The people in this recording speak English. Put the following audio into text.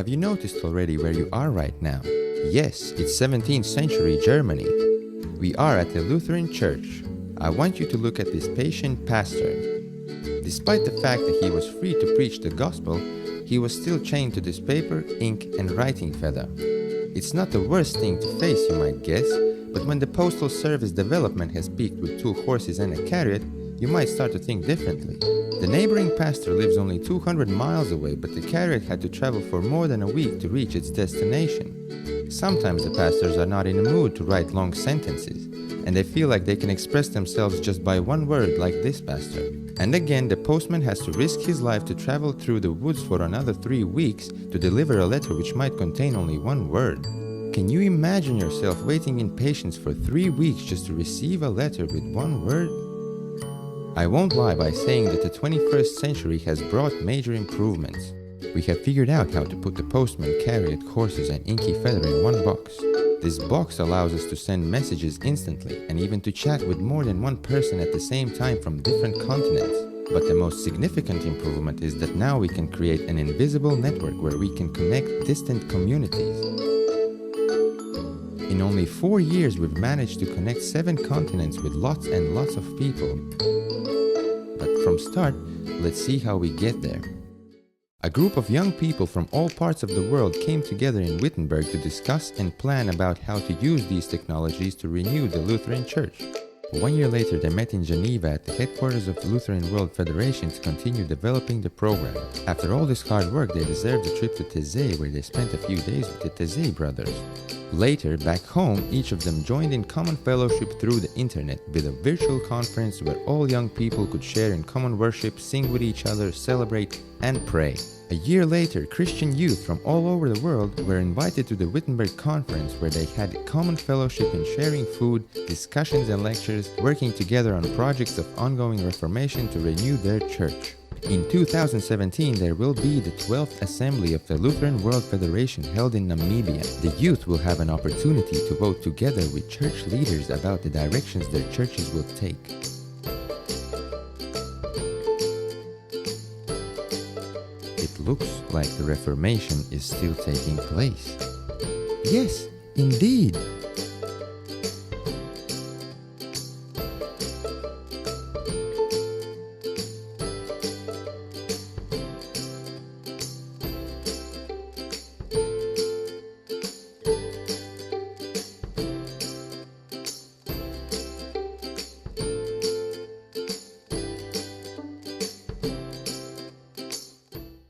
Have you noticed already where you are right now? Yes, it's 17th century Germany. We are at a Lutheran church. I want you to look at this patient pastor. Despite the fact that he was free to preach the gospel, he was still chained to this paper, ink, and writing feather. It's not the worst thing to face, you might guess, but when the postal service development has peaked with 2 horses and a chariot, you might start to think differently. The neighboring pastor lives only 200 miles away, but the chariot had to travel for more than a week to reach its destination. Sometimes the pastors are not in the mood to write long sentences, and they feel like they can express themselves just by one word, like this pastor. And again, the postman has to risk his life to travel through the woods for another 3 weeks to deliver a letter which might contain only one word. Can you imagine yourself waiting in patience for 3 weeks just to receive a letter with one word? I won't lie by saying that the 21st century has brought major improvements. We have figured out how to put the postman, chariot, horses, and inky feather in one box. This box allows us to send messages instantly and even to chat with more than one person at the same time from different continents. But the most significant improvement is that now we can create an invisible network where we can connect distant communities. In only 4 years, we've managed to connect 7 continents with lots and lots of people. But from start, let's see how we get there. A group of young people from all parts of the world came together in Wittenberg to discuss and plan about how to use these technologies to renew the Lutheran Church. 1 year later, they met in Geneva at the headquarters of the Lutheran World Federation to continue developing the program. After all this hard work, they deserved a trip to Taizé, where they spent a few days with the Taizé brothers. Later, back home, each of them joined in common fellowship through the internet with a virtual conference where all young people could share in common worship, sing with each other, celebrate, and pray. A year later, Christian youth from all over the world were invited to the Wittenberg conference, where they had common fellowship in sharing food, discussions and lectures, working together on projects of ongoing reformation to renew their church. In 2017, there will be the 12th Assembly of the Lutheran World Federation held in Namibia. The youth will have an opportunity to vote together with church leaders about the directions their churches will take. It looks like the Reformation is still taking place. Yes, indeed.